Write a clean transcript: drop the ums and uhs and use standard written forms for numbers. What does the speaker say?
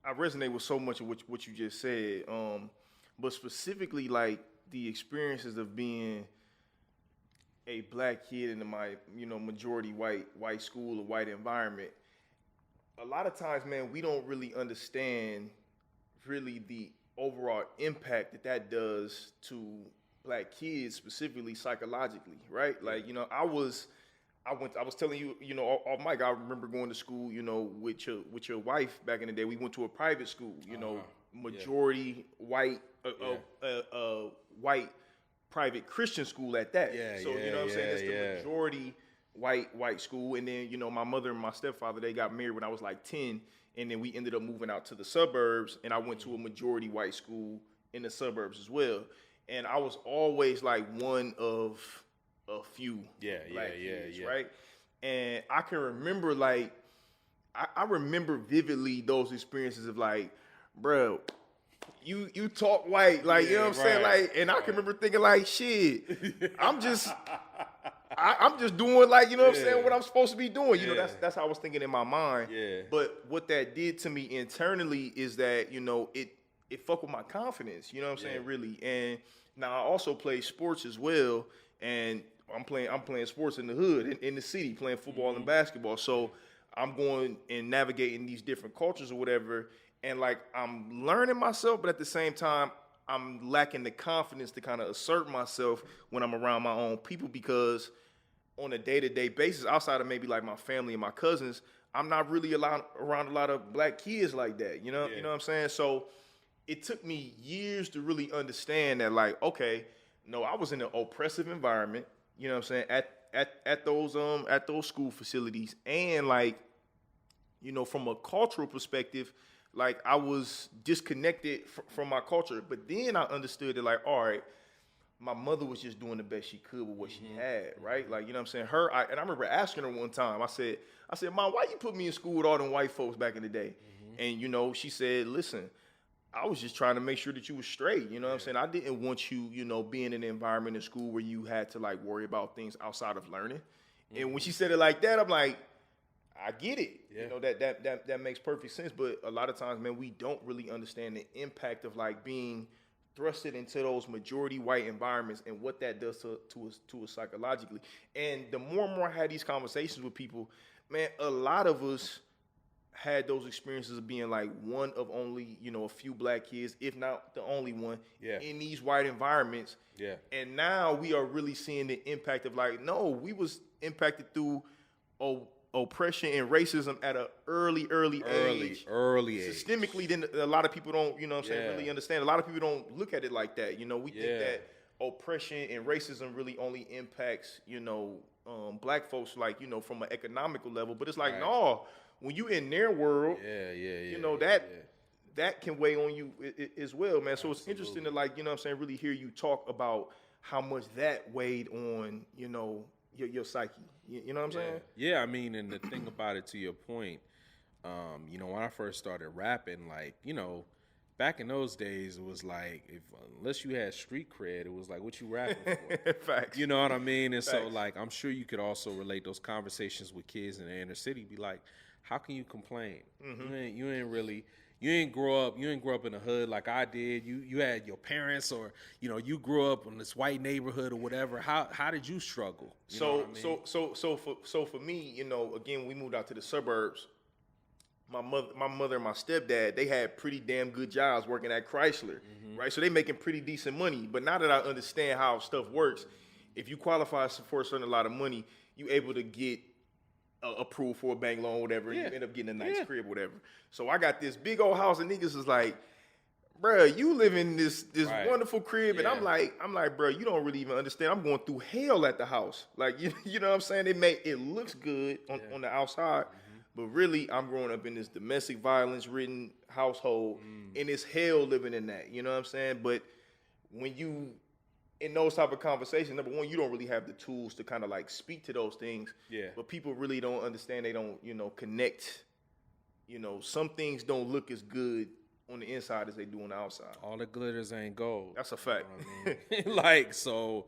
I resonate with so much of what you just said. But specifically like the experiences of being a black kid in my majority white school or white environment. A lot of times, man, we don't really understand really the overall impact that does to black kids, specifically psychologically, right? Like, I was telling you, off mic, I remember going to school, with your wife back in the day. We went to a private school, majority white, white private Christian school at that. So you know what I'm saying? It's the majority white school, and then my mother and my stepfather, they got married when I was like 10, and then we ended up moving out to the suburbs, and I went to a majority white school in the suburbs as well. And I was always like one of a few black kids, right? And I can remember like I remember vividly those experiences of like, bro, you talk white, like you know what I'm saying, like, and I can remember thinking like, shit, I'm just doing like what I'm saying, what I'm supposed to be doing. That's how I was thinking in my mind. But what that did to me internally is that it fucked with my confidence. You know what I'm saying, really. And now I also play sports as well, and I'm playing sports in the hood, in the city, playing football and basketball. So I'm going and navigating these different cultures or whatever, and like I'm learning myself, but at the same time, I'm lacking the confidence to kind of assert myself when I'm around my own people, because on a day-to-day basis, outside of maybe like my family and my cousins, I'm not really around a lot of black kids like that. You know what I'm saying? So it took me years to really understand that, like, okay, no, I was in an oppressive environment. You know what I'm saying? At those school facilities, and like, from a cultural perspective, like I was disconnected from my culture. But then I understood that, like, all right, my mother was just doing the best she could with what she had, right? Like, you know what I'm saying? And I remember asking her one time, I said, Mom, why you put me in school with all them white folks back in the day? And, she said, listen, I was just trying to make sure that you were straight. You know what I'm saying? I didn't want you, being in an environment in school where you had to like worry about things outside of learning. And when she said it like that, I'm like, I get it. That makes perfect sense. But a lot of times, man, we don't really understand the impact of like being thrusted into those majority white environments and what that does to us psychologically. And the more and more I had these conversations with people, man, a lot of us had those experiences of being like one of only, a few black kids, if not the only one, in these white environments. And now we are really seeing the impact of like, no, we was impacted through oppression and racism at an early age. Systemically, then a lot of people don't, really understand. A lot of people don't look at it like that. We think that oppression and racism really only impacts, black folks, like, from an economical level. But it's like, no, when you in their world, that can weigh on you as well, man. So it's interesting to, like, really hear you talk about how much that weighed on, your psyche. You know what I'm saying? Yeah, I mean, and the thing about it, to your point, when I first started rapping, like, back in those days, it was like, unless you had street cred, it was like, what you rapping for? Facts. You know what I mean? And Facts. so, like, I'm sure you could also relate those conversations with kids in the inner city, be like, how can you complain? You ain't grow up in the hood like I did. You had your parents, or you grew up in this white neighborhood or whatever. How did you struggle? So for me, again, we moved out to the suburbs. My mother and my stepdad, they had pretty damn good jobs working at Chrysler, right? So they making pretty decent money. But now that I understand how stuff works, if you qualify for a certain lot of money, you able to get approved for a bank loan, whatever, and you end up getting a nice crib, whatever. So I got this big old house, and niggas is like, bruh, you live in this wonderful crib, and I'm like, bruh, you don't really even understand. I'm going through hell at the house. Like, you know what I'm saying? It looks good on the outside, but really, I'm growing up in this domestic violence-ridden household, and it's hell living in that. You know what I'm saying? But when you in those type of conversations, number one, you don't really have the tools to kind of like speak to those things. But people really don't understand. They don't, connect. Some things don't look as good on the inside as they do on the outside. All the glitters ain't gold. That's a fact. You know what I mean? Like, so